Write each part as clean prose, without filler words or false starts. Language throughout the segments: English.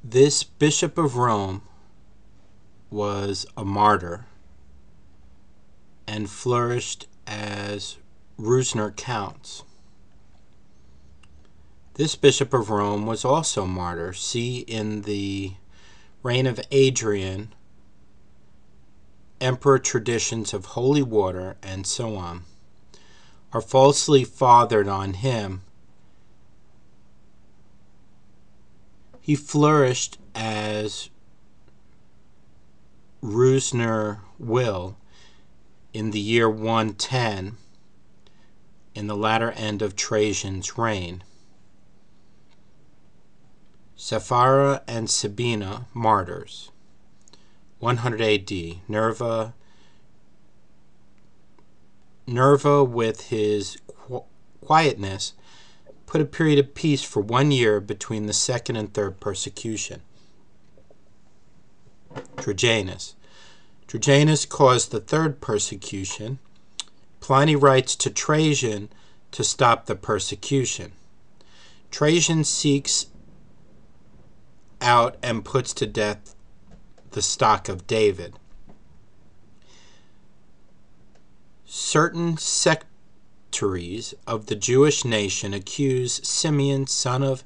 This Bishop of Rome was a martyr and flourished as Rusner counts. This Bishop of Rome was also a martyr. See, in the reign of Adrian, emperor traditions of holy water and so on are falsely fathered on him. He flourished as Rusner will in the year 110, in the latter end of Trajan's reign. Sapphira and Sabina, martyrs. 100 AD. Nerva, with his quietness, put a period of peace for 1 year between the second and third persecution. Trajanus caused the third persecution. Pliny writes to Trajan to stop the persecution. Trajan seeks out and puts to death the stock of David. Certain sectaries of the Jewish nation accuse Simeon, son of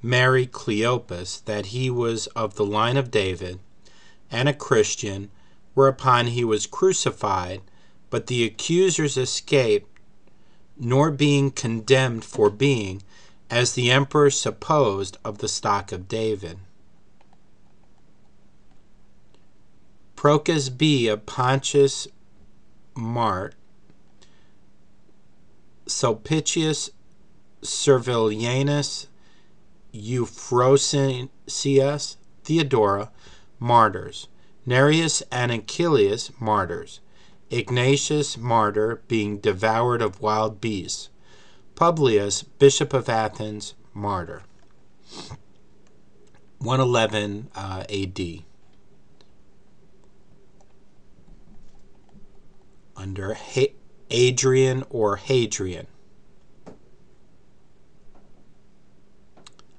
Mary Cleopas, that he was of the line of David and a Christian, whereupon he was crucified, but the accusers escaped, nor being condemned for being, as the emperor supposed, of the stock of David. Procas B of Pontius Mart, Sulpicius Servilianus, Euphrosynius, Theodora, martyrs. Nereus and Achilles, martyrs. Ignatius, martyr, being devoured of wild beasts. Publius, bishop of Athens, martyr. 111 AD. Under Adrian or Hadrian.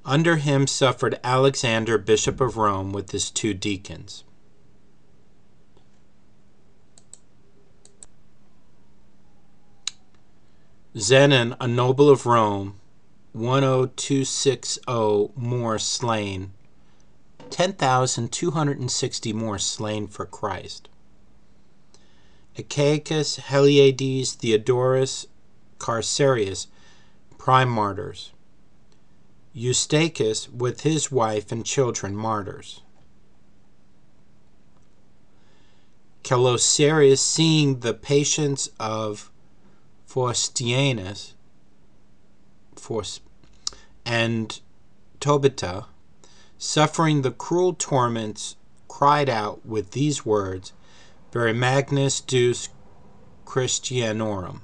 Under him suffered Alexander, bishop of Rome, with his 2 deacons. Zenon, a noble of Rome, 10260 more slain, 10,260 more slain for Christ. Achaicus, Heliades, Theodorus, Carcerius, prime martyrs. Eustachius, with his wife and children, martyrs. Calosarius, seeing the patience of Faustianus and Tobita, suffering the cruel torments, cried out with these words, Vere magnus Deus Christianorum.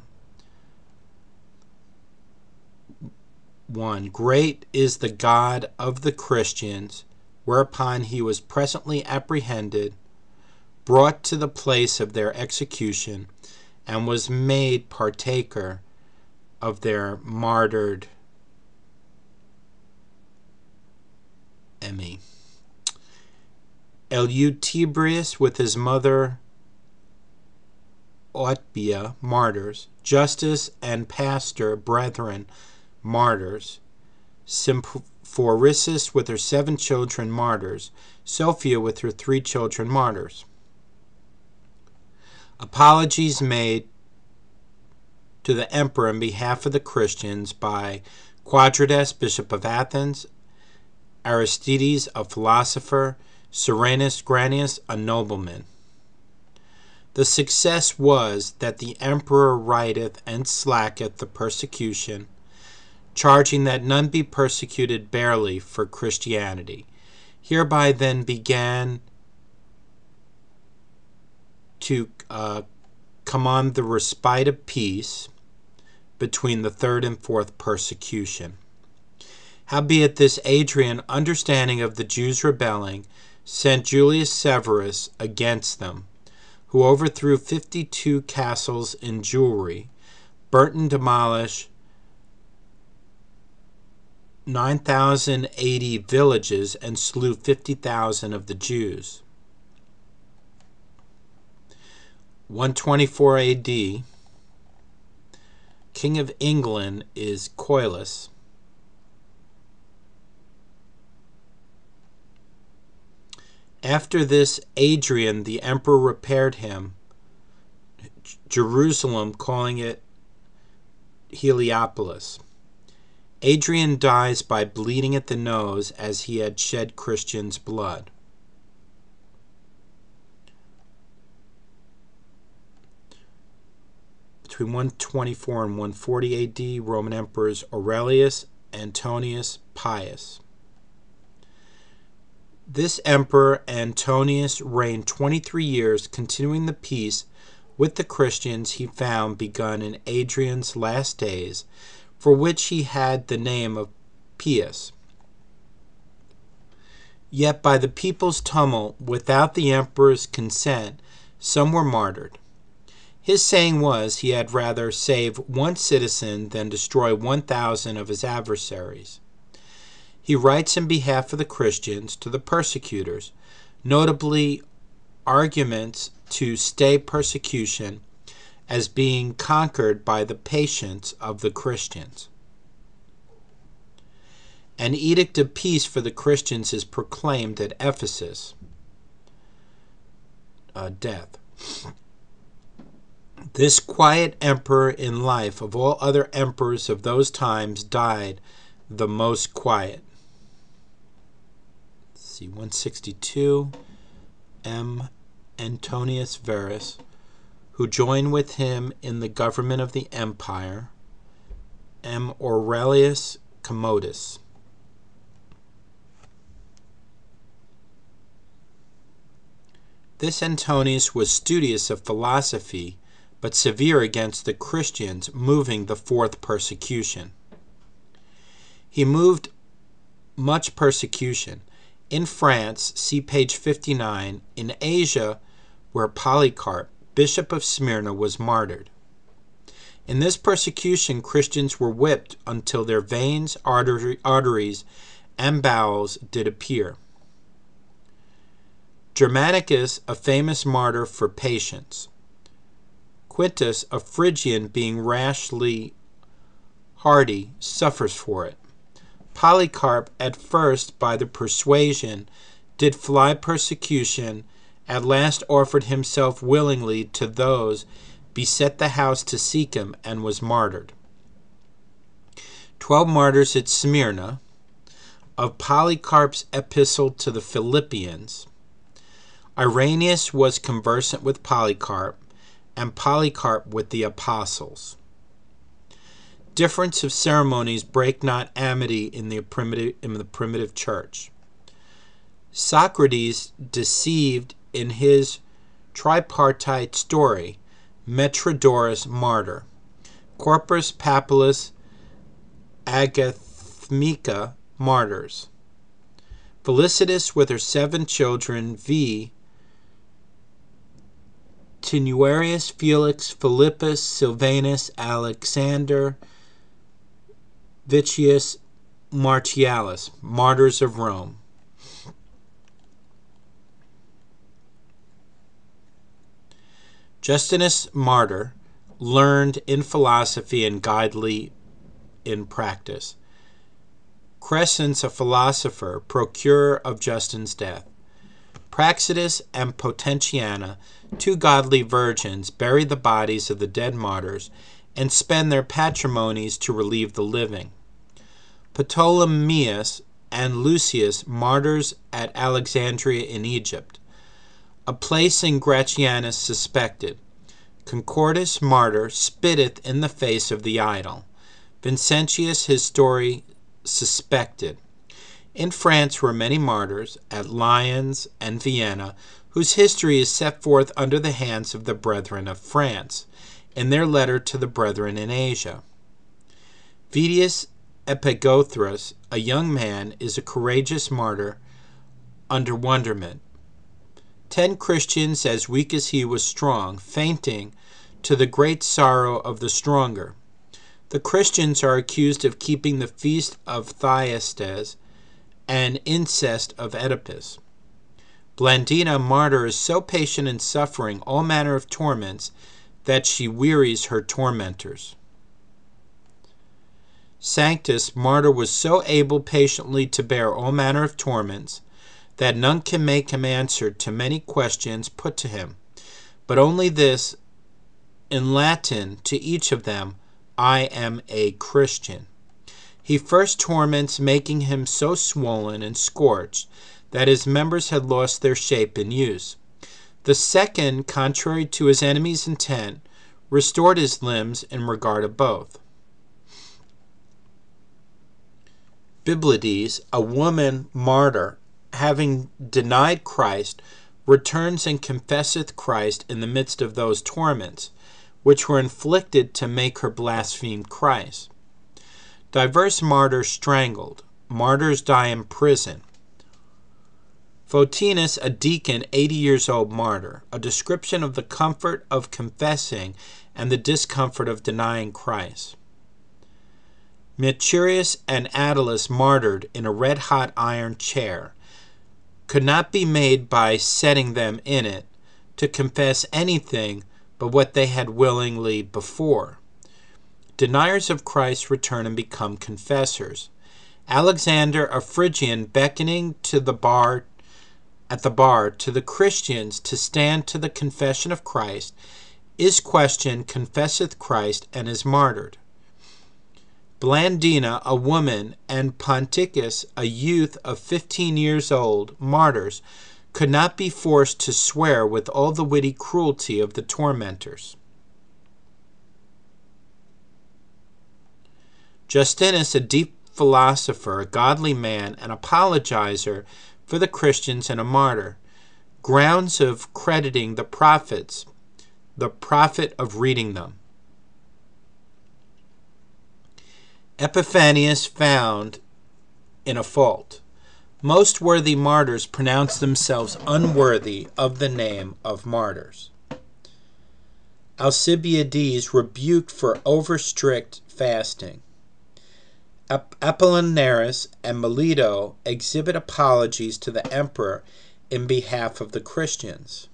1. Great is the God of the Christians, whereupon he was presently apprehended, brought to the place of their execution, and was made partaker of their martyred Emmy. Eleutibrius, with his mother Otbia, martyrs. Justus and pastor, brethren, martyrs. Symphorissus, with her 7 children, martyrs. Sophia, with her 3 children, martyrs. Apologies made to the emperor in behalf of the Christians by Quadratus, bishop of Athens, Aristides, a philosopher, Serenus Granius, a nobleman. The success was that the emperor writeth and slacketh the persecution, charging that none be persecuted barely for Christianity. Hereby then began to come on the respite of peace between the 3rd and 4th persecution. Howbeit this Adrian, understanding of the Jews rebelling, sent Julius Severus against them, who overthrew 52 castles in Jewry, burnt and demolished 9,080 villages and slew 50,000 of the Jews. 124 AD, King of England is Coilus. After this, Adrian the emperor repaired him, Jerusalem, calling it Heliopolis. Adrian dies by bleeding at the nose, as he had shed Christians' blood. Between 124 and 140 AD, Roman emperors Aurelius, Antonius, Pius. This emperor, Antonius, reigned 23 years, continuing the peace with the Christians he found begun in Adrian's last days, for which he had the name of Pius. Yet by the people's tumult, without the emperor's consent, some were martyred. His saying was, he had rather save one citizen than destroy 1,000 of his adversaries. He writes in behalf of the Christians to the persecutors, notably arguments to stay persecution as being conquered by the patience of the Christians. An edict of peace for the Christians is proclaimed at Ephesus. Death. This quiet emperor in life of all other emperors of those times died the most quiet. Let's see, 162, M. Antonius Verus, who joined with him in the government of the empire, M. Aurelius Commodus. This Antonius was studious of philosophy, but severe against the Christians, moving the fourth persecution. He moved much persecution. In France, see page 59, in Asia, where Polycarp, bishop of Smyrna, was martyred. In this persecution, Christians were whipped until their veins, arteries, and bowels did appear. Germanicus, a famous martyr for patience. Quintus, a Phrygian, being rashly hardy, suffers for it. Polycarp, at first by the persuasion, did fly persecution, at last offered himself willingly to those beset the house to seek him, and was martyred. 12 martyrs at Smyrna. Of Polycarp's epistle to the Philippians. Irenaeus was conversant with Polycarp, and Polycarp with the apostles. Difference of ceremonies break not amity in the primitive church. Socrates deceived in his tripartite story, Metrodorus martyr, Corpus Papillus Agathemica martyrs. Felicitas with her 7 children, v. Tenuarius, Felix, Philippus, Silvanus, Alexander, Vitius, Martialis, martyrs of Rome. Justinus, martyr, learned in philosophy and godly in practice. Crescens, a philosopher, procurer of Justin's death. Praxedis and Potentiana, 2 godly virgins, bury the bodies of the dead martyrs and spend their patrimonies to relieve the living. Ptolemaeus and Lucius, martyrs at Alexandria in Egypt. A place in Gratianus suspected. Concordus, martyr, spitteth in the face of the idol. Vincentius, his story suspected. In France were many martyrs, at Lyons and Vienna, whose history is set forth under the hands of the Brethren of France, in their letter to the Brethren in Asia. Vedius Epigothras, a young man, is a courageous martyr under wonderment. 10 Christians, as weak as he was strong, fainting, to the great sorrow of the stronger. The Christians are accused of keeping the feast of Thyestes and incest of Oedipus. Blandina, martyr, is so patient in suffering all manner of torments that she wearies her tormentors. Sanctus, martyr, was so able patiently to bear all manner of torments that none can make him answer to many questions put to him, but only this, in Latin, to each of them, I am a Christian. He first torments, making him so swollen and scorched that his members had lost their shape and use. The second, contrary to his enemy's intent, restored his limbs in regard of both. Biblides, a woman martyr, having denied Christ, returns and confesseth Christ in the midst of those torments, which were inflicted to make her blaspheme Christ. Diverse martyrs strangled. Martyrs die in prison. Photinus, a deacon, 80 years old, martyr, a description of the comfort of confessing and the discomfort of denying Christ. Mercurius and Attalus, martyred in a red-hot iron chair, could not be made by setting them in it to confess anything but what they had willingly before. Deniers of Christ return and become confessors. Alexander, a Phrygian, beckoning to the bar to the Christians to stand to the confession of Christ, is questioned, confesseth Christ, and is martyred. Blandina, a woman, and Ponticus, a youth of 15 years old, martyrs, could not be forced to swear with all the witty cruelty of the tormentors. Justinus, a deep philosopher, a godly man, an apologizer for the Christians, and a martyr. Grounds of crediting the prophets, the profit of reading them. Epiphanius found in a fault. Most worthy martyrs pronounce themselves unworthy of the name of martyrs. Alcibiades rebuked for over-strict fasting. Apollinaris and Melito exhibit apologies to the emperor in behalf of the Christians.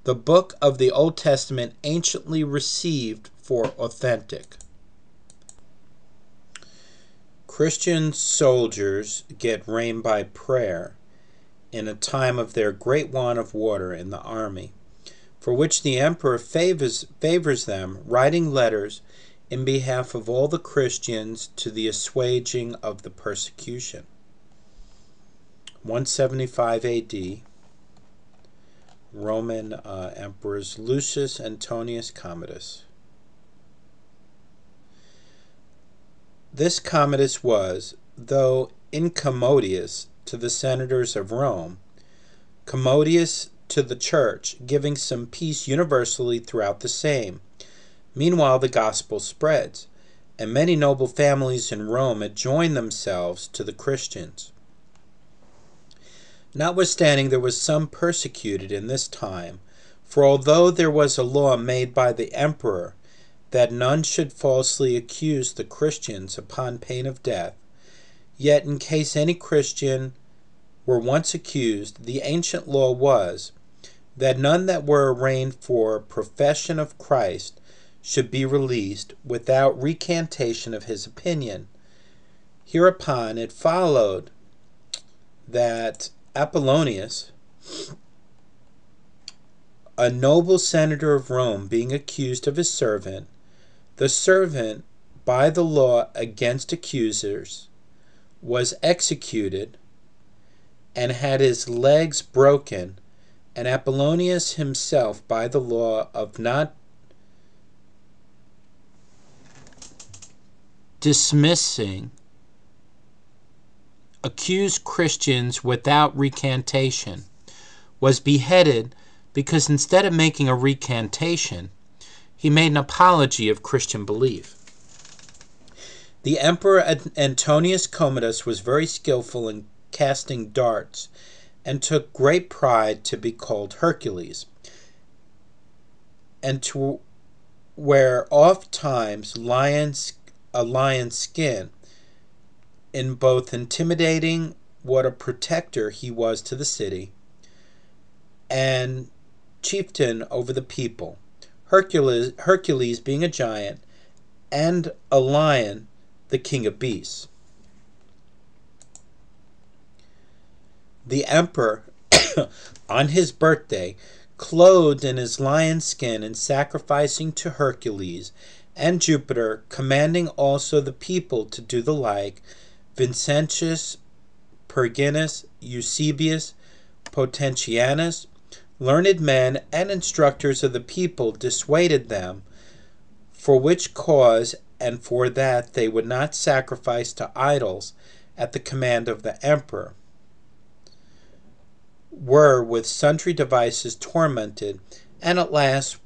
The book of the Old Testament anciently received for authentic. Christian soldiers get rain by prayer in a time of their great want of water in the army, for which the emperor favors them, writing letters in behalf of all the Christians to the assuaging of the persecution. 175 A.D., Roman emperors Lucius Antonius Commodus. This Commodus was, though incommodious to the senators of Rome, commodious to the church, giving some peace universally throughout the same. Meanwhile the gospel spreads, and many noble families in Rome had joined themselves to the Christians. Notwithstanding, there was some persecuted in this time, for although there was a law made by the emperor that none should falsely accuse the Christians upon pain of death, yet in case any Christian were once accused, the ancient law was that none that were arraigned for profession of Christ should be released without recantation of his opinion. Hereupon it followed that Apollonius, a noble senator of Rome, being accused of his servant, the servant, by the law against accusers, was executed and had his legs broken, and Apollonius himself, by the law of not dismissing accused Christians without recantation, was beheaded because instead of making a recantation, he made an apology of Christian belief. The Emperor Antonius Commodus was very skillful in casting darts, and took great pride to be called Hercules, and to wear oft times a lion's skin, in both intimidating what a protector he was to the city, and chieftain over the people, Hercules being a giant, and a lion the king of beasts. The emperor, on his birthday, clothed in his lion's skin and sacrificing to Hercules and Jupiter, commanding also the people to do the like, Vincentius, Perginus, Eusebius, Potentianus, learned men and instructors of the people, dissuaded them, for which cause and for that they would not sacrifice to idols at the command of the emperor, were with sundry devices tormented, and at last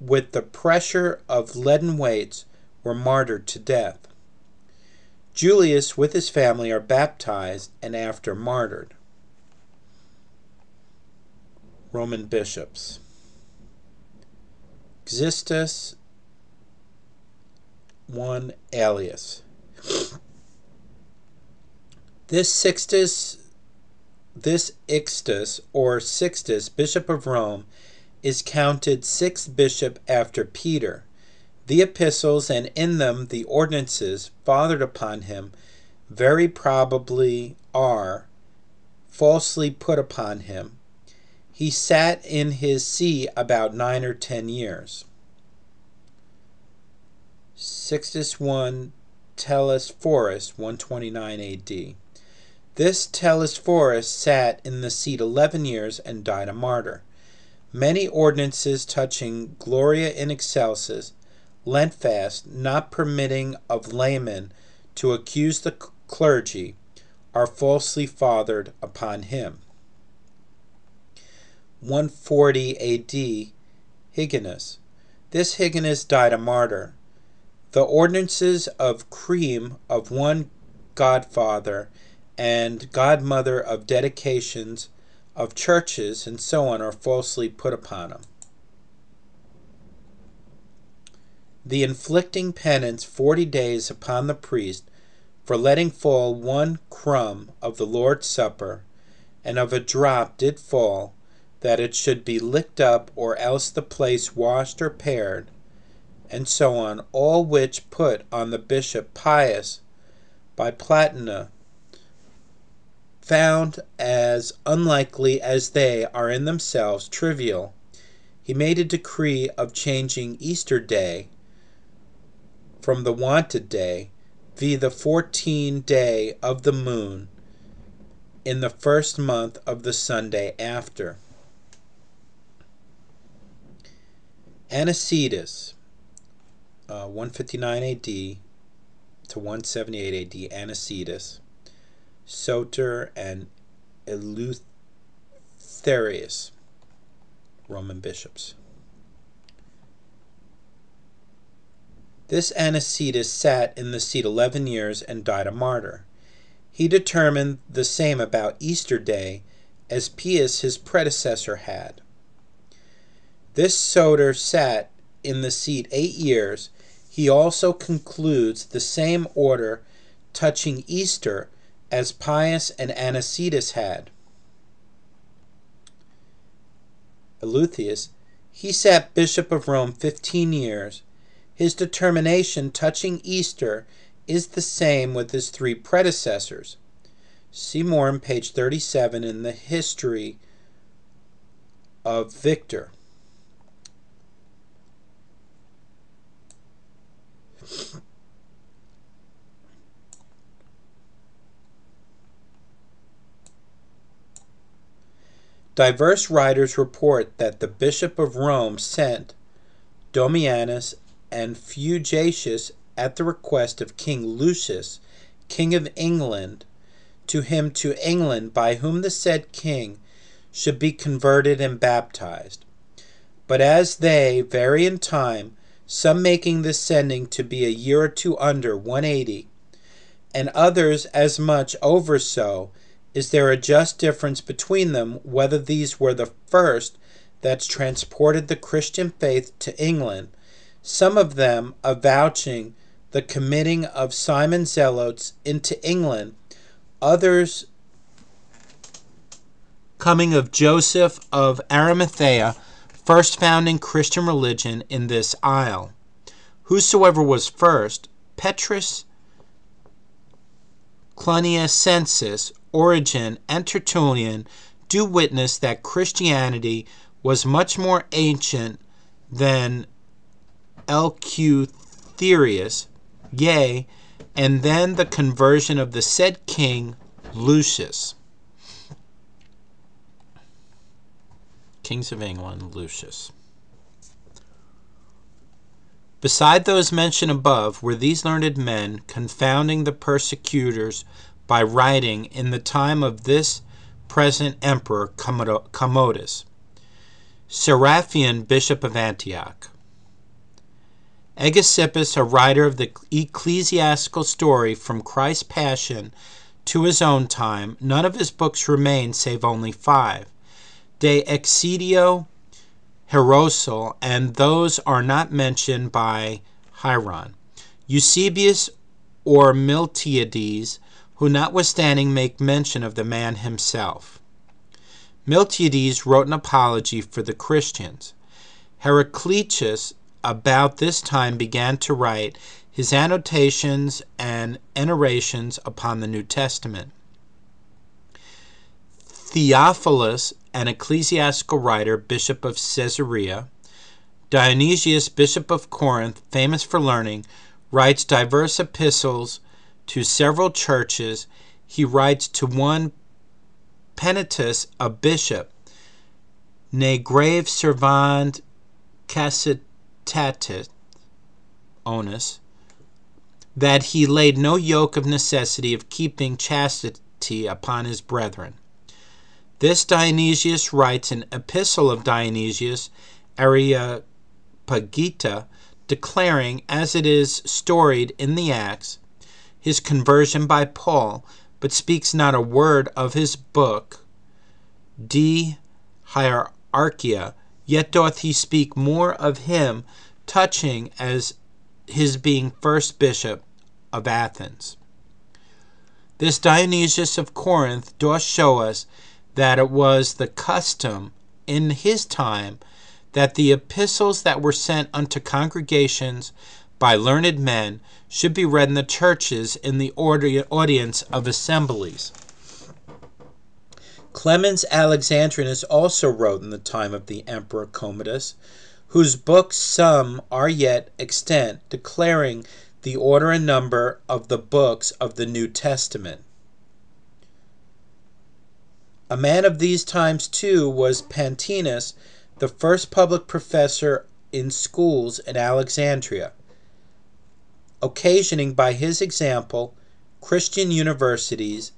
with the pressure of leaden weights were martyred to death. Julius with his family are baptized and after martyred. Roman bishops. Xistus I Aelius. This Ixtus, or Sixtus, bishop of Rome, is counted sixth bishop after Peter. The epistles, and in them the ordinances fathered upon him, very probably are falsely put upon him. He sat in his see about 9 or 10 years. Sixtus I Telesphorus, 129 A.D. This Telesphorus sat in the seat 11 years and died a martyr. Many ordinances touching Gloria in Excelsis, Lent fast, not permitting of laymen to accuse the clergy, are falsely fathered upon him. 140 A.D. Hyginus. This Hyginus died a martyr. The ordinances of cream of one godfather and godmother of dedications of churches and so on are falsely put upon him. The inflicting penance 40 days upon the priest for letting fall one crumb of the Lord's Supper, and of a drop did fall, that it should be licked up, or else the place washed or pared, and so on, all which put on the bishop Pius by Platina, found as unlikely as they are in themselves trivial. He made a decree of changing Easter day from the wonted day, viz. the 14th day of the moon, in the first month of the Sunday after. Anicetus, 159 A.D. to 178 A.D., Anicetus, Soter, and Eleutherius, Roman bishops. This Anicetus sat in the seat 11 years and died a martyr. He determined the same about Easter Day as Pius his predecessor had. This Soter sat in the seat 8 years. He also concludes the same order touching Easter as Pius and Anicetus had. Eleutherius, he sat bishop of Rome 15 years. His determination touching Easter is the same with his 3 predecessors. See more on page 37 in the History of Victor. Diverse writers report that the Bishop of Rome sent Domitianus and Fugatius at the request of King Lucius, King of England, to him to England, by whom the said king should be converted and baptized. But as they vary in time, some making this sending to be a year or two under 180, and others as much over so, is there a just difference between them, whether these were the first that transported the Christian faith to England, some of them avouching the committing of Simon Zealots into England, others coming of Joseph of Arimathea, first founding Christian religion in this isle. Whosoever was first, Petrus, Cluniacensis, Origen, and Tertullian, do witness that Christianity was much more ancient than Eleutherius, yea, and then the conversion of the said king Lucius. Kings of England, Lucius. Beside those mentioned above were these learned men confounding the persecutors by writing in the time of this present emperor Commodus, Seraphian, bishop of Antioch, Egesippus, a writer of the ecclesiastical story from Christ's passion to his own time. None of his books remain save only 5. De Exedio, Herosol, and those are not mentioned by Hieron. Eusebius or Miltiades, who notwithstanding make mention of the man himself. Miltiades wrote an apology for the Christians. Heraclitus about this time began to write his annotations and enarrations upon the New Testament. Theophilus, an ecclesiastical writer, bishop of Caesarea, Dionysius, bishop of Corinth, famous for learning, writes diverse epistles to several churches. He writes to one Penitus, a bishop, Ne grave servand Cassitatis onus, that he laid no yoke of necessity of keeping chastity upon his brethren. This Dionysius writes an epistle of Dionysius Areopagita, declaring, as it is storied in the Acts, his conversion by Paul, but speaks not a word of his book, De Hierarchia, yet doth he speak more of him, touching as his being first bishop of Athens. This Dionysius of Corinth doth show us that it was the custom in his time that the epistles that were sent unto congregations by learned men should be read in the churches in the audience of assemblies. Clemens Alexandrinus also wrote in the time of the Emperor Commodus, whose books some are yet extant, declaring the order and number of the books of the New Testament. A man of these times, too, was Pantaenus, the first public professor in schools in Alexandria, occasioning by his example Christian universities.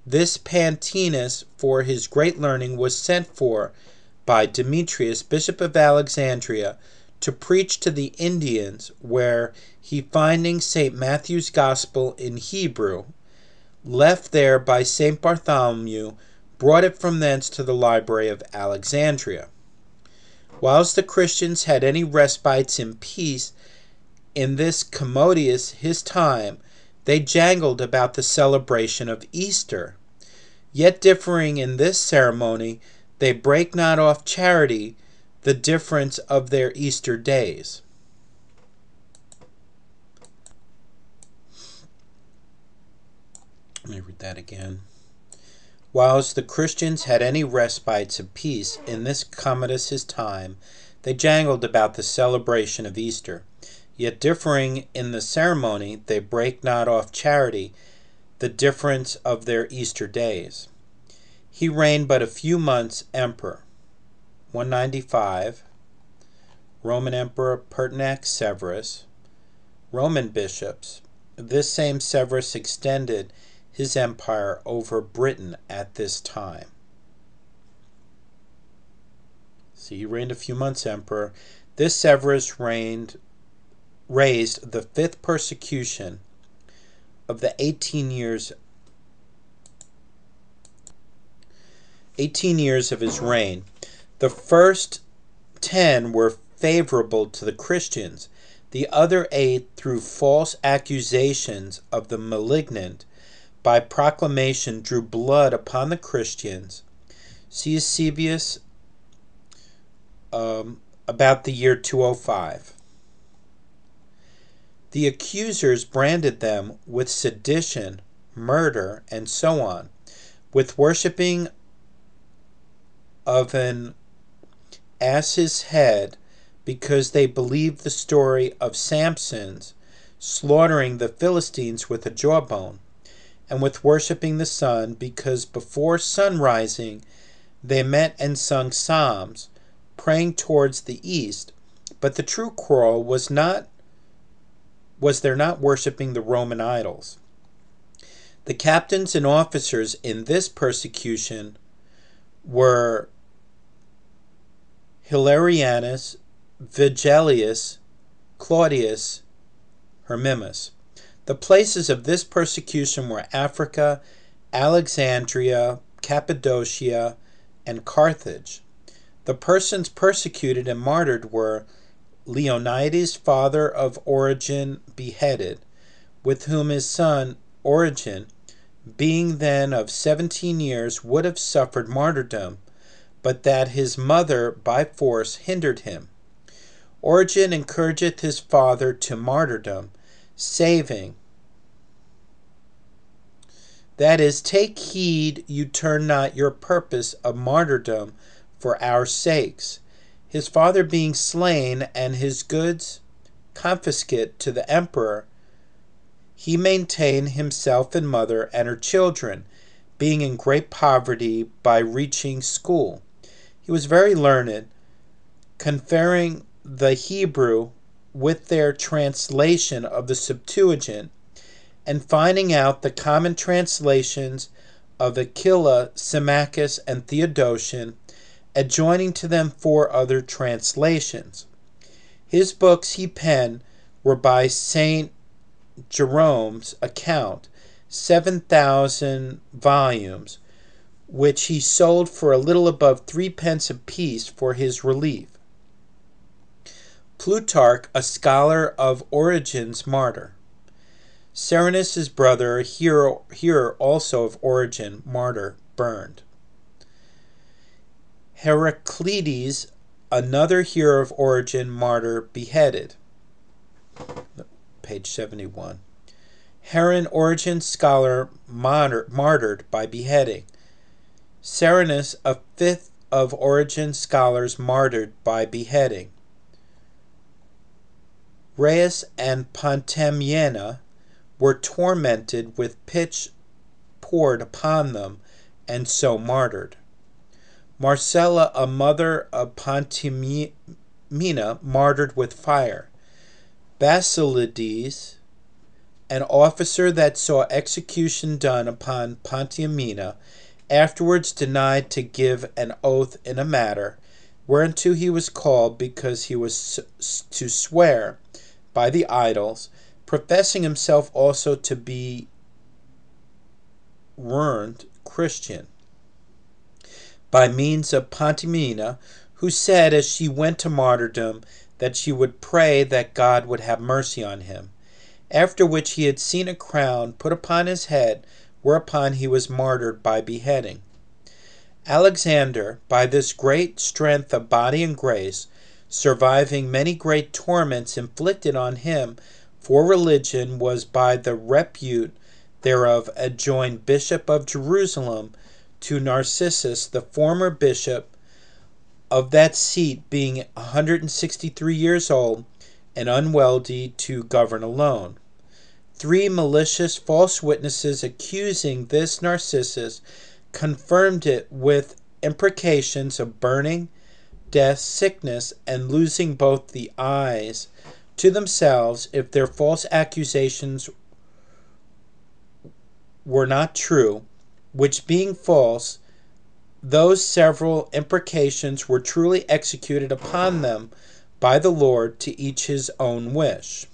This Pantaenus, for his great learning, was sent for by Demetrius, bishop of Alexandria, to preach to the Indians, where he, finding St. Matthew's Gospel in Hebrew, left there by St. Bartholomew, brought it from thence to the library of Alexandria. Whilst the Christians had any respites in peace in this Commodus his time, they jangled about the celebration of Easter. Yet differing in this ceremony, they break not off charity the difference of their Easter days. Let me read that again. Whilst the Christians had any respites of peace in this Commodus his time, they jangled about the celebration of Easter. Yet differing in the ceremony, they break not off charity the difference of their Easter days. He reigned but a few months emperor. 195. Roman Emperor Pertinax Severus. Roman bishops. This same Severus extended his empire over Britain at this time. See, he reigned a few months emperor. This Severus raised the 5th persecution of the 18 years of his reign. The first 10 were favorable to the Christians. The other 8 through false accusations of the malignant by proclamation drew blood upon the Christians. See Eusebius about the year 205. The accusers branded them with sedition, murder, and so on, with worshipping of an ass's head, because they believed the story of Samson's slaughtering the Philistines with a jawbone, and with worshipping the sun, because before sunrising they met and sung psalms, praying towards the east. But the true quarrel was their not worshipping the Roman idols. The captains and officers in this persecution were Hilarianus, Vigilius, Claudius, Hermimus. The places of this persecution were Africa, Alexandria, Cappadocia, and Carthage. The persons persecuted and martyred were Leonidas, father of Origen, beheaded, with whom his son Origen, being then of 17 years, would have suffered martyrdom, but that his mother by force hindered him. Origen encourageth his father to martyrdom, saving, that is, take heed you turn not your purpose of martyrdom for our sakes. His father being slain, and his goods confiscate to the emperor, he maintained himself and mother and her children, being in great poverty, by reaching school. He was very learned, conferring the Hebrew with their translation of the Septuagint, and finding out the common translations of Aquila, Symmachus, and Theodotion, adjoining to them 4 other translations. His books he penned were by St. Jerome's account, 7,000 volumes, which he sold for a little above 3 pence apiece for his relief. Plutarch, a scholar of Origen's martyr. Serenus, his brother, a hearer also of Origen, martyr, burned. Heraclides, another hearer of Origen, martyr, beheaded. Page 71. Heron, Origen's scholar, martyred by beheading. Serenus, a 5th of Origen's scholars, martyred by beheading. Rheus and Pontamiana were tormented with pitch poured upon them, and so martyred. Marcella, a mother of Pontamiana, martyred with fire. Basilides, an officer that saw execution done upon Pontamiana, afterwards denied to give an oath in a matter, whereunto he was called, because he was to swear by the idols, professing himself also to be learned Christian, by means of Pontamiana, who said, as she went to martyrdom, that she would pray that God would have mercy on him. After which he had seen a crown put upon his head, whereupon he was martyred by beheading. Alexander, by this great strength of body and grace, surviving many great torments inflicted on him for religion, was by the repute thereof adjoined Bishop of Jerusalem to Narcissus, the former bishop of that seat, being 163 years old and unwieldy to govern alone. 3 malicious false witnesses accusing this Narcissus confirmed it with imprecations of burning, death, sickness, and losing both the eyes to themselves, if their false accusations were not true, which being false, those several imprecations were truly executed upon them by the Lord, to each his own wish.